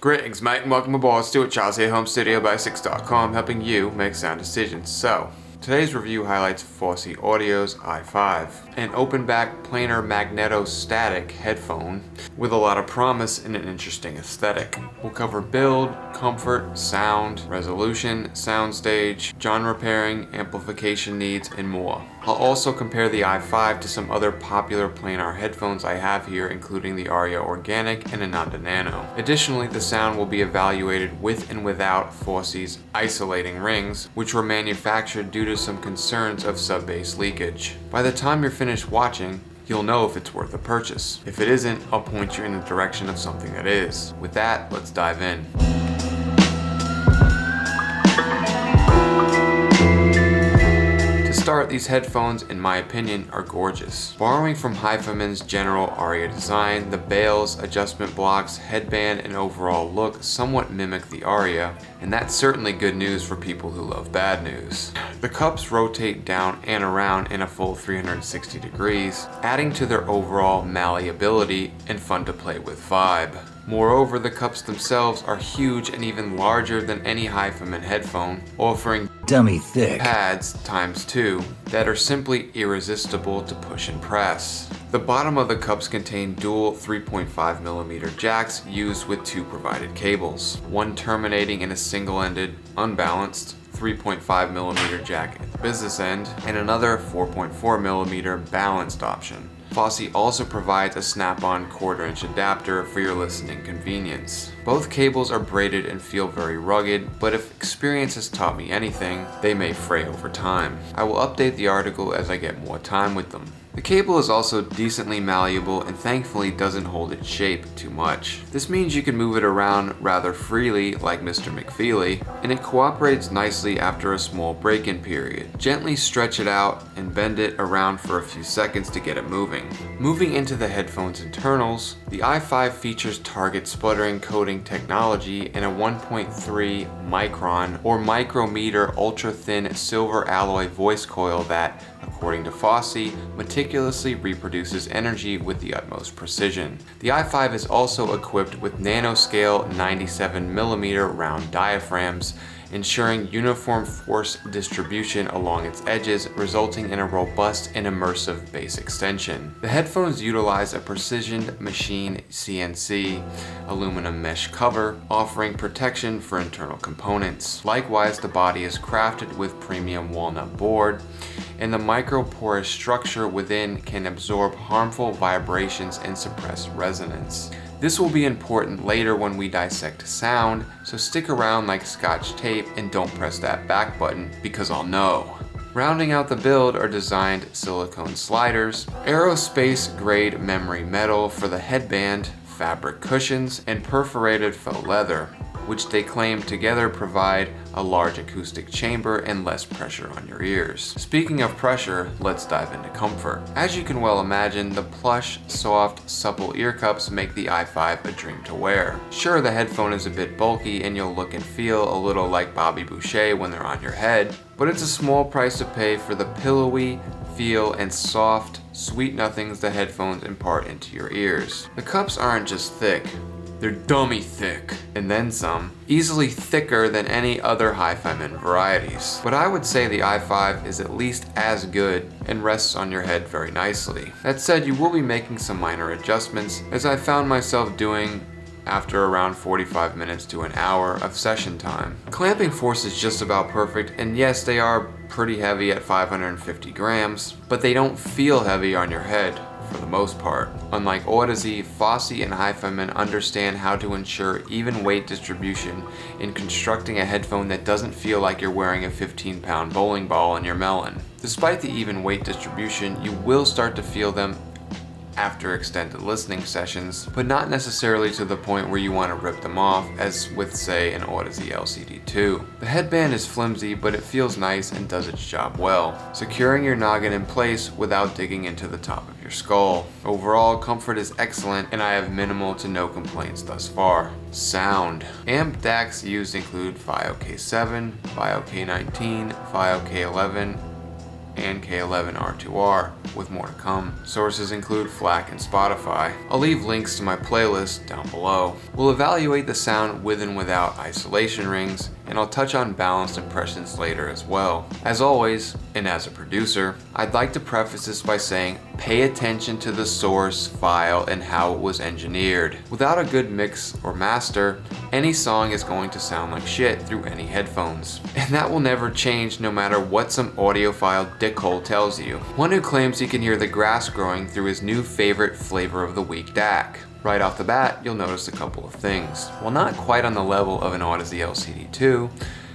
Greetings, mate, and welcome aboard. Stuart Charles here, home studio basics.com, helping you make sound decisions. So, today's review highlights Fosi Audio's i5, an open-back planar magneto-static headphone with a lot of promise and an interesting aesthetic. We'll cover build, comfort, sound, resolution, soundstage, genre pairing, amplification needs, and more. I'll also compare the i5 to some other popular planar headphones I have here, including the Arya Organic and Ananda Nano. Additionally, the sound will be evaluated with and without Fosi's isolating rings, which were manufactured due to some concerns of sub-bass leakage. By the time you're finished watching, you'll know if it's worth a purchase. If it isn't, I'll point you in the direction of something that is. With that, let's dive in. To start, these headphones, in my opinion, are gorgeous. Borrowing from HiFiMan's general Arya design, the bails, adjustment blocks, headband, and overall look somewhat mimic the Arya, and that's certainly good news for people who love bad news. The cups rotate down and around in a full 360 degrees, adding to their overall malleability and fun to play with vibe. Moreover, the cups themselves are huge and even larger than any HiFiMan headphone, offering dummy thick pads ×2 that are simply irresistible to push and press. The bottom of the cups contain dual 3.5mm jacks used with two provided cables, one terminating in a single-ended, unbalanced 3.5mm jack at the business end, and another 4.4mm balanced option. Fosi also provides a snap-on 1/4-inch adapter for your listening convenience. Both cables are braided and feel very rugged, but if experience has taught me anything, they may fray over time. I will update the article as I get more time with them. The cable is also decently malleable and thankfully doesn't hold its shape too much. This means you can move it around rather freely like Mr. McFeely, and it cooperates nicely after a small break-in period. Gently stretch it out and bend it around for a few seconds to get it moving. Moving into the headphone's internals, the i5 features target sputtering coating technology and a 1.3 micron or micrometer ultra-thin silver alloy voice coil that, according to Fosi, meticulously reproduces energy with the utmost precision. The i5 is also equipped with nanoscale 97mm round diaphragms, ensuring uniform force distribution along its edges, resulting in a robust and immersive bass extension. The headphones utilize a precision machine CNC aluminum mesh cover, offering protection for internal components. Likewise, the body is crafted with premium walnut board, and the microporous structure within can absorb harmful vibrations and suppress resonance. This will be important later when we dissect sound, so stick around like Scotch tape and don't press that back button because I'll know. Rounding out the build are designed silicone sliders, aerospace grade memory metal for the headband, fabric cushions, and perforated faux leather, which they claim together provide a large acoustic chamber and less pressure on your ears. Speaking of pressure, let's dive into comfort. As you can well imagine, the plush, soft, supple ear cups make the i5 a dream to wear. Sure, the headphone is a bit bulky and you'll look and feel a little like Bobby Boucher when they're on your head, but it's a small price to pay for the pillowy feel and soft, sweet nothings the headphones impart into your ears. The cups aren't just thick, they're dummy thick, and then some, easily thicker than any other HiFiMan varieties. But I would say the i5 is at least as good and rests on your head very nicely. That said, you will be making some minor adjustments, as I found myself doing after around 45 minutes to an hour of session time. Clamping force is just about perfect, and yes, they are pretty heavy at 550 grams, but they don't feel heavy on your head for the most part. Unlike Audeze, Fosi and HiFiMan understand how to ensure even weight distribution in constructing a headphone that doesn't feel like you're wearing a 15-pound bowling ball in your melon. Despite the even weight distribution, you will start to feel them after extended listening sessions, but not necessarily to the point where you want to rip them off, as with, say, an Audeze LCD2. The headband is flimsy, but it feels nice and does its job well, securing your noggin in place without digging into the top of your skull. Overall, comfort is excellent, and I have minimal to no complaints thus far. Sound. Amp DACs used include FiO K7, FiO K19, FiO K11, and K11R2R, with more to come. Sources include FLAC and Spotify. I'll leave links to my playlist down below. We'll evaluate the sound with and without isolation rings, and I'll touch on balanced impressions later as well. As always, and as a producer, I'd like to preface this by saying pay attention to the source file and how it was engineered. Without a good mix or master, any song is going to sound like shit through any headphones. And that will never change no matter what some audiophile dickhole tells you. One who claims he can hear the grass growing through his new favorite flavor of the week DAC. Right off the bat, you'll notice a couple of things. While not quite on the level of an Odyssey LCD2,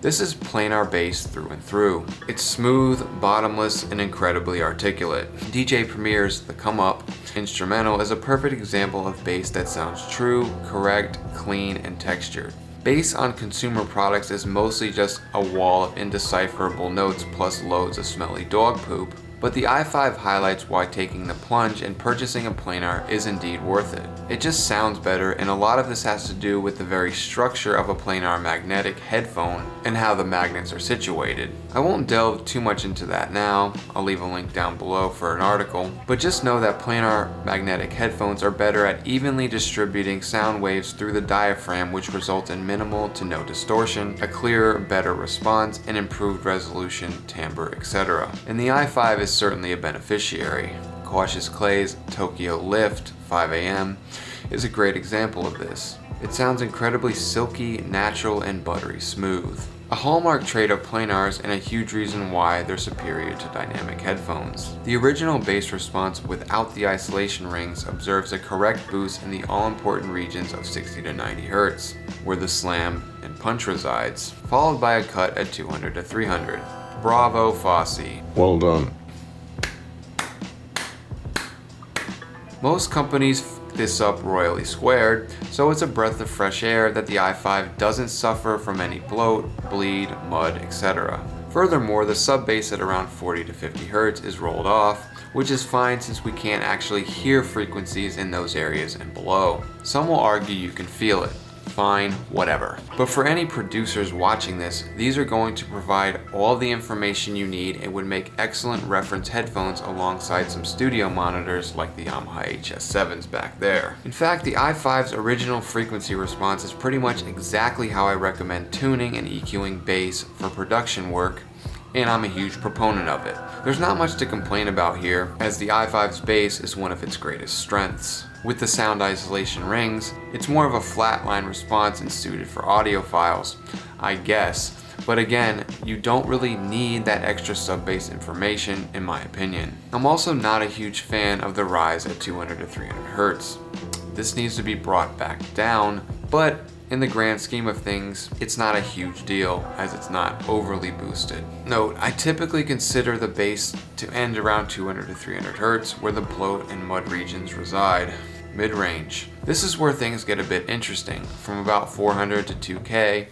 this is planar bass through and through. It's smooth, bottomless, and incredibly articulate. DJ Premier's The Come Up instrumental is a perfect example of bass that sounds true, correct, clean, and textured. Bass on consumer products is mostly just a wall of indecipherable notes plus loads of smelly dog poop, but the i5 highlights why taking the plunge and purchasing a planar is indeed worth it. It just sounds better, and a lot of this has to do with the very structure of a planar magnetic headphone and how the magnets are situated. I won't delve too much into that now, I'll leave a link down below for an article, but just know that planar magnetic headphones are better at evenly distributing sound waves through the diaphragm, which result in minimal to no distortion, a clearer, better response, and improved resolution, timbre, etc. And the i5 is certainly a beneficiary. Cautious Clay's Tokyo Lift 5 AM is a great example of this. It sounds incredibly silky, natural, and buttery smooth. A hallmark trait of planars and a huge reason why they're superior to dynamic headphones. The original bass response without the isolation rings observes a correct boost in the all-important regions of 60 to 90 Hz, where the slam and punch resides, followed by a cut at 200 to 300. Bravo, Fosi. Well done. Most companies f this up royally squared, so it's a breath of fresh air that the i5 doesn't suffer from any bloat, bleed, mud, etc. Furthermore, the sub bass at around 40 to 50 Hz is rolled off, which is fine since we can't actually hear frequencies in those areas and below. Some will argue you can feel it. Fine, whatever. But for any producers watching this, these are going to provide all the information you need and would make excellent reference headphones alongside some studio monitors like the Yamaha HS7s back there. In fact, the i5's original frequency response is pretty much exactly how I recommend tuning and EQing bass for production work, and I'm a huge proponent of it. There's not much to complain about here, as the i5's bass is one of its greatest strengths. With the sound isolation rings, it's more of a flatline response and suited for audiophiles, I guess, but again, you don't really need that extra sub-bass information in my opinion. I'm also not a huge fan of the rise at 200 to 300 Hz. This needs to be brought back down, but in the grand scheme of things, it's not a huge deal as it's not overly boosted. Note, I typically consider the bass to end around 200 to 300 Hz where the bloat and mud regions reside. Mid-range. This is where things get a bit interesting. From about 400 to 2K,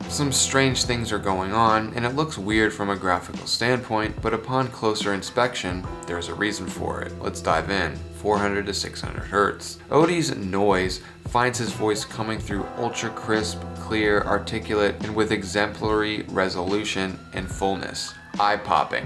some strange things are going on, and it looks weird from a graphical standpoint, but upon closer inspection, there's a reason for it. Let's dive in. 400 to 600 Hz. Odie's noise finds his voice coming through ultra crisp, clear, articulate, and with exemplary resolution and fullness. Eye-popping.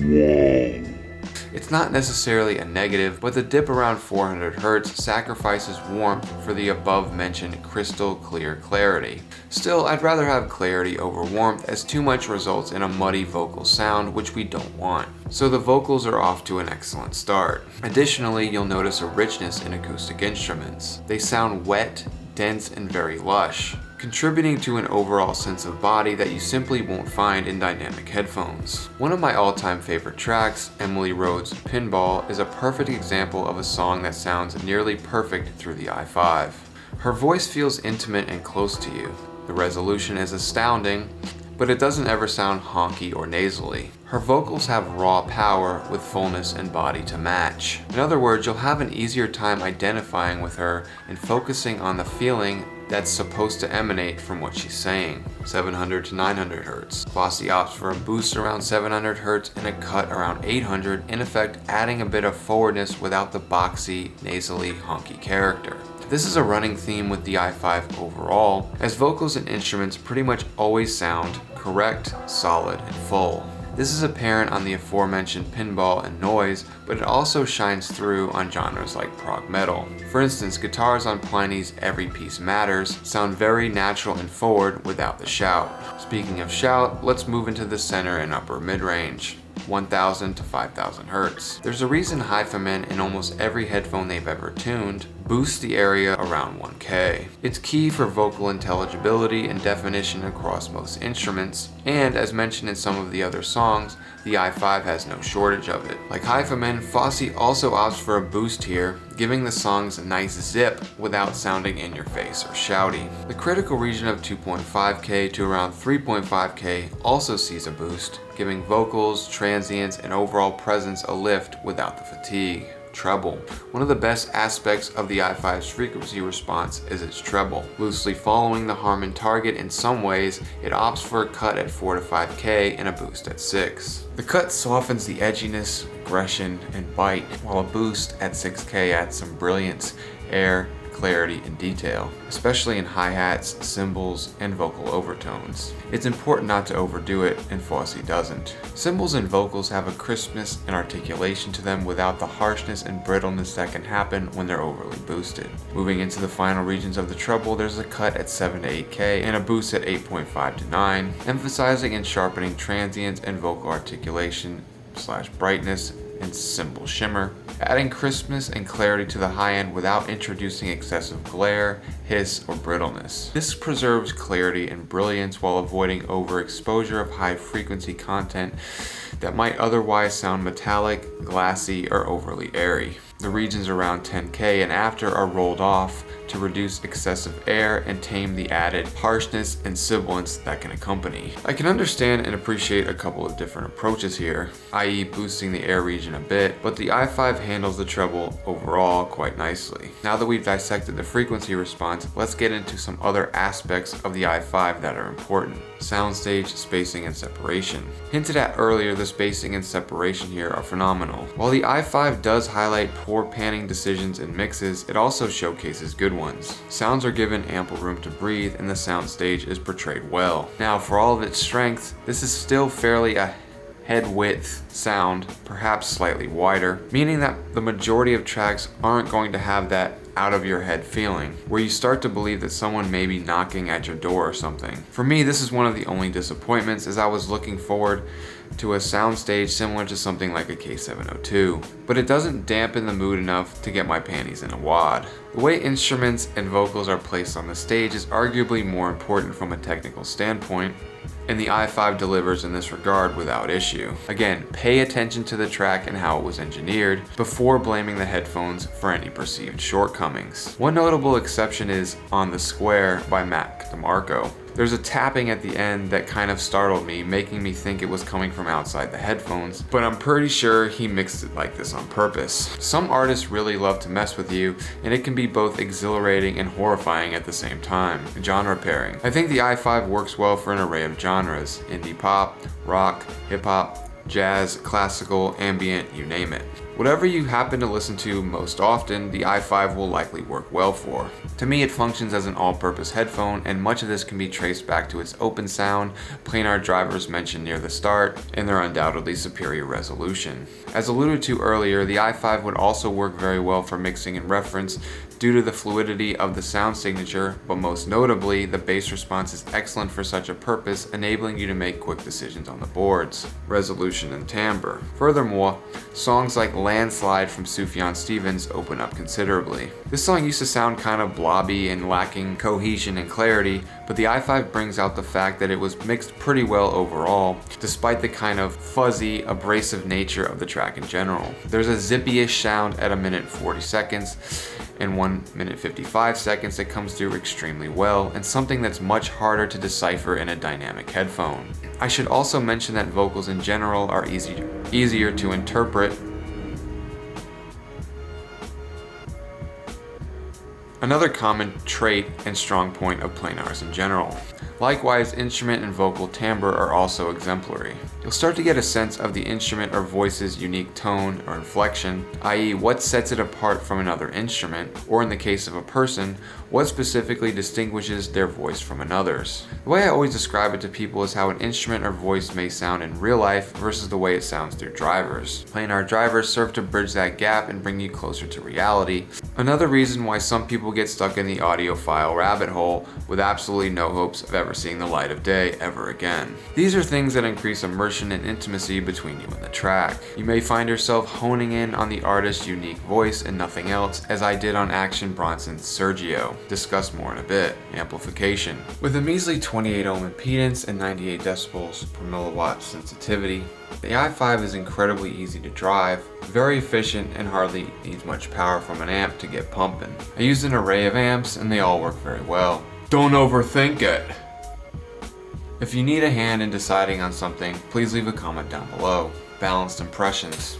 Whoa. It's not necessarily a negative, but the dip around 400 Hz sacrifices warmth for the above mentioned crystal clear clarity. Still, I'd rather have clarity over warmth, as too much results in a muddy vocal sound, which we don't want. So the vocals are off to an excellent start. Additionally, you'll notice a richness in acoustic instruments. They sound wet, dense, and very lush, contributing to an overall sense of body that you simply won't find in dynamic headphones. One of my all-time favorite tracks, Emily Rhodes' Pinball, is a perfect example of a song that sounds nearly perfect through the i5. Her voice feels intimate and close to you. The resolution is astounding, but it doesn't ever sound honky or nasally. Her vocals have raw power with fullness and body to match. In other words, you'll have an easier time identifying with her and focusing on the feeling that's supposed to emanate from what she's saying. 700 to 900 Hz. Fosi opts for a boost around 700 Hz and a cut around 800, in effect adding a bit of forwardness without the boxy, nasally, honky character. This is a running theme with the i5 overall, as vocals and instruments pretty much always sound correct, solid, and full. This is apparent on the aforementioned pinball and noise, but it also shines through on genres like prog metal. For instance, guitars on Pliny's Every Piece Matters sound very natural and forward without the shout. Speaking of shout, let's move into the center and upper mid-range. 1000 to 5000 Hz. There's a reason hi-fi men in almost every headphone they've ever tuned boost the area around 1K. It's key for vocal intelligibility and definition across most instruments, and as mentioned in some of the other songs, the i5 has no shortage of it. Like hi-fi men, Fosi also opts for a boost here, giving the songs a nice zip without sounding in your face or shouty. The critical region of 2.5K to around 3.5K also sees a boost, giving vocals, transients, and overall presence a lift without the fatigue. Treble. One of the best aspects of the i5's frequency response is its treble. Loosely following the Harman target in some ways, it opts for a cut at 4 to 5K and a boost at 6. The cut softens the edginess, aggression, and bite, while a boost at 6K adds some brilliance, air, clarity, and detail, especially in hi-hats, cymbals, and vocal overtones. It's important not to overdo it, and Fosi doesn't. Cymbals and vocals have a crispness and articulation to them without the harshness and brittleness that can happen when they're overly boosted. Moving into the final regions of the treble, there's a cut at 7 to 8K and a boost at 8.5 to 9, emphasizing and sharpening transients and vocal articulation / brightness and cymbal shimmer, adding crispness and clarity to the high end without introducing excessive glare, hiss, or brittleness. This preserves clarity and brilliance while avoiding overexposure of high frequency content that might otherwise sound metallic, glassy, or overly airy. The regions around 10K and after are rolled off to reduce excessive air and tame the added harshness and sibilance that can accompany. I can understand and appreciate a couple of different approaches here, i.e. boosting the air region a bit, but the i5 handles the treble overall quite nicely. Now that we've dissected the frequency response, let's get into some other aspects of the i5 that are important. Soundstage, spacing, and separation. Hinted at earlier, the spacing and separation here are phenomenal. While the i5 does highlight poor panning decisions and mixes, it also showcases good ones. Sounds are given ample room to breathe, and the soundstage is portrayed well. Now, for all of its strength, this is still fairly a head width sound, perhaps slightly wider, meaning that the majority of tracks aren't going to have that out of your head feeling, where you start to believe that someone may be knocking at your door or something. For me, this is one of the only disappointments, as I was looking forward to a soundstage similar to something like a K702, but it doesn't dampen the mood enough to get my panties in a wad. The way instruments and vocals are placed on the stage is arguably more important from a technical standpoint, and the i5 delivers in this regard without issue. Again, pay attention to the track and how it was engineered before blaming the headphones for any perceived shortcomings. One notable exception is On the Square by Matt DeMarco. There's a tapping at the end that kind of startled me, making me think it was coming from outside the headphones, but I'm pretty sure he mixed it like this on purpose. Some artists really love to mess with you, and it can be both exhilarating and horrifying at the same time. Genre pairing. I think the i5 works well for an array of genres: indie pop, rock, hip hop, jazz, classical, ambient, you name it. Whatever you happen to listen to most often, the i5 will likely work well for. To me, it functions as an all-purpose headphone, and much of this can be traced back to its open sound, planar drivers mentioned near the start, and their undoubtedly superior resolution. As alluded to earlier, the i5 would also work very well for mixing and reference due to the fluidity of the sound signature, but most notably, the bass response is excellent for such a purpose, enabling you to make quick decisions on the boards. Resolution and timbre. Furthermore, songs like Landslide from Sufjan Stevens open up considerably. This song used to sound kind of blobby and lacking cohesion and clarity, but the i5 brings out the fact that it was mixed pretty well overall, despite the kind of fuzzy, abrasive nature of the track in general. There's a zippy-ish sound at 1 minute 40 seconds and 1 minute 55 seconds that comes through extremely well, and something that's much harder to decipher in a dynamic headphone. I should also mention that vocals in general are easier to interpret. Another common trait and strong point of planars in general. Likewise, instrument and vocal timbre are also exemplary. You'll start to get a sense of the instrument or voice's unique tone or inflection, i.e. what sets it apart from another instrument, or in the case of a person, what specifically distinguishes their voice from another's. The way I always describe it to people is how an instrument or voice may sound in real life versus the way it sounds through drivers. Planar drivers serve to bridge that gap and bring you closer to reality. Another reason why some people get stuck in the audiophile rabbit hole with absolutely no hopes of ever seeing the light of day ever again. These are things that increase immersion and intimacy between you and the track. You may find yourself honing in on the artist's unique voice and nothing else, as I did on Action Bronson's Sergio. Discuss more in a bit. Amplification. With a measly 28 ohm impedance and 98 decibels per milliwatt sensitivity, the i5 is incredibly easy to drive, very efficient, and hardly needs much power from an amp to get pumping. I used an array of amps and they all work very well. Don't overthink it! If you need a hand in deciding on something, please leave a comment down below. Balanced impressions.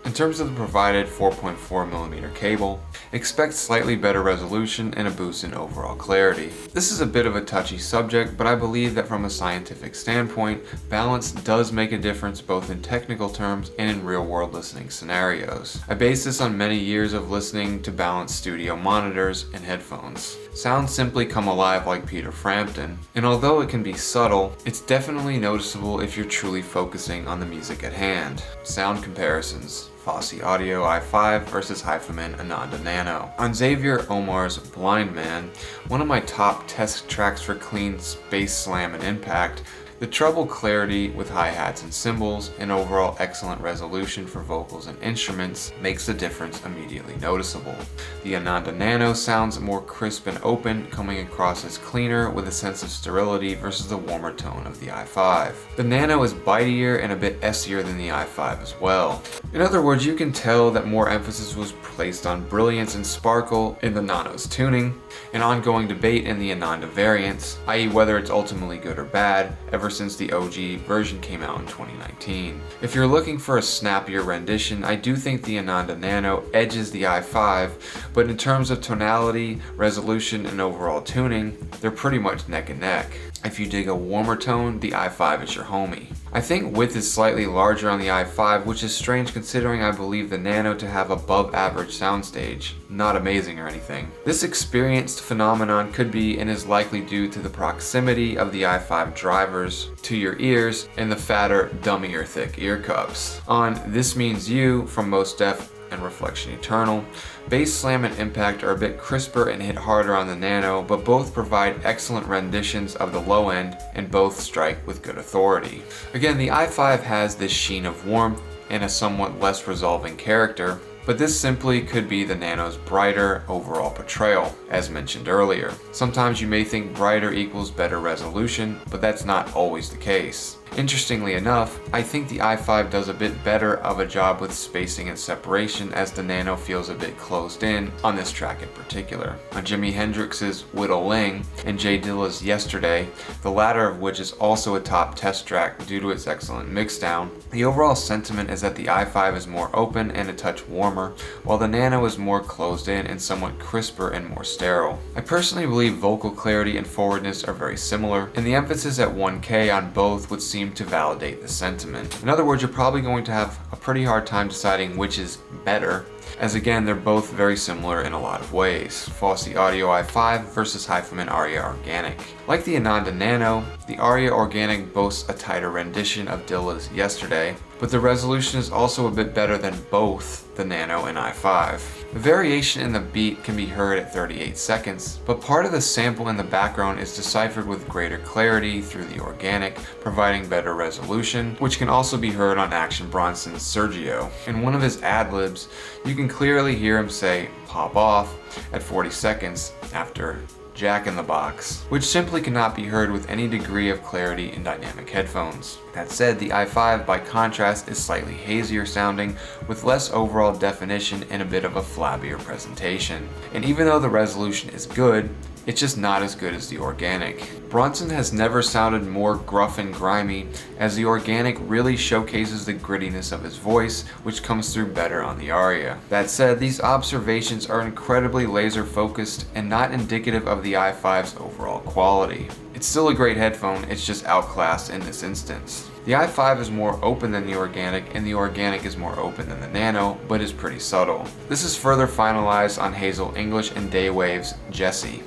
In terms of the provided 4.4mm cable, expect slightly better resolution and a boost in overall clarity. This is a bit of a touchy subject, but I believe that from a scientific standpoint, balance does make a difference both in technical terms and in real-world listening scenarios. I base this on many years of listening to balanced studio monitors and headphones. Sounds simply come alive like Peter Frampton, and although it can be subtle, it's definitely noticeable if you're truly focusing on the music at hand. Sound comparisons. Fosi Audio i5 versus Headphone Ananda Nano. On Xavier Omar's Blind Man, one of my top test tracks for clean bass slam and impact, the treble clarity with hi-hats and cymbals and overall excellent resolution for vocals and instruments makes the difference immediately noticeable. The Ananda Nano sounds more crisp and open, coming across as cleaner with a sense of sterility versus the warmer tone of the i5. The Nano is bitier and a bit S-ier than the i5 as well. In other words, you can tell that more emphasis was placed on brilliance and sparkle in the Nano's tuning, an ongoing debate in the Ananda variants, i.e. whether it's ultimately good or bad, ever since the OG version came out in 2019. If you're looking for a snappier rendition, I do think the Ananda Nano edges the i5, but in terms of tonality, resolution, and overall tuning, they're pretty much neck and neck. If you dig a warmer tone, the i5 is your homie. I think width is slightly larger on the i5, which is strange considering I believe the Nano to have above average soundstage. Not amazing or anything. This experienced phenomenon could be and is likely due to the proximity of the i5 drivers to your ears and the fatter, dummier thick ear cups. On This Means You from Most Def and Reflection Eternal, bass slam and impact are a bit crisper and hit harder on the Nano, but both provide excellent renditions of the low end and both strike with good authority. Again, the i5 has this sheen of warmth and a somewhat less resolving character, but this simply could be the Nano's brighter overall portrayal, as mentioned earlier. Sometimes you may think brighter equals better resolution, but that's not always the case. Interestingly enough, I think the i5 does a bit better of a job with spacing and separation, as the Nano feels a bit closed in on this track in particular. On Jimi Hendrix's Whittle Ling and Jay Dilla's Yesterday, the latter of which is also a top test track due to its excellent mixdown, the overall sentiment is that the i5 is more open and a touch warmer, while the Nano is more closed in and somewhat crisper and more sterile. I personally believe vocal clarity and forwardness are very similar, and the emphasis at 1K on both would seem to validate the sentiment. In other words, you're probably going to have a pretty hard time deciding which is better, as again, they're both very similar in a lot of ways. Fosi Audio i5 versus Headphone Arya Organic. Like the Ananda Nano, the Arya Organic boasts a tighter rendition of Dilla's Yesterday, but the resolution is also a bit better than both the Nano and i5. The variation in the beat can be heard at 38 seconds, but part of the sample in the background is deciphered with greater clarity through the Organic, providing better resolution, which can also be heard on Action Bronson's Sergio. In one of his ad-libs, you can clearly hear him say "pop off" at 40 seconds after Jack in the Box, which simply cannot be heard with any degree of clarity in dynamic headphones. That said, the i5 by contrast is slightly hazier sounding, with less overall definition and a bit of a flabbier presentation. And even though the resolution is good, It's just not as good as the Organic. Bronson has never sounded more gruff and grimy, as the Organic really showcases the grittiness of his voice, which comes through better on the Arya. That said, these observations are incredibly laser focused and not indicative of the i5's overall quality. It's still a great headphone, it's just outclassed in this instance. The i5 is more open than the Organic, and the Organic is more open than the Nano, but is pretty subtle. This is further finalized on Hazel English and Daywave's Jessie.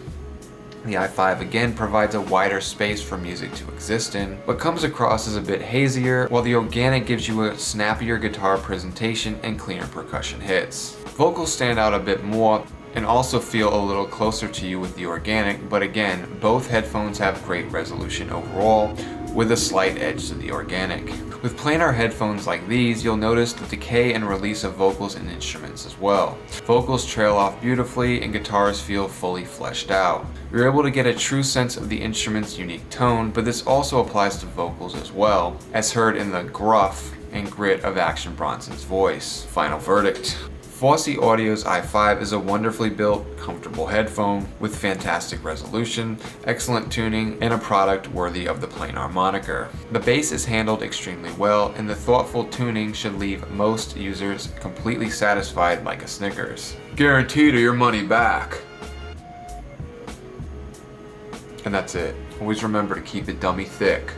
The i5 again provides a wider space for music to exist in, but comes across as a bit hazier, while the Organic gives you a snappier guitar presentation and cleaner percussion hits. Vocals stand out a bit more and also feel a little closer to you with the Organic, but again, both headphones have great resolution overall, with a slight edge to the Organic. With planar headphones like these, you'll notice the decay and release of vocals and instruments as well. Vocals trail off beautifully and guitars feel fully fleshed out. You're able to get a true sense of the instrument's unique tone, but this also applies to vocals as well, as heard in the gruff and grit of Action Bronson's voice. Final verdict. Fosi Audio's i5 is a wonderfully built, comfortable headphone with fantastic resolution, excellent tuning, and a product worthy of the planar moniker. The bass is handled extremely well, and the thoughtful tuning should leave most users completely satisfied like a Snickers. Guaranteed or your money back. And that's it. Always remember to keep it dummy thick.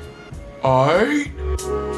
Aight?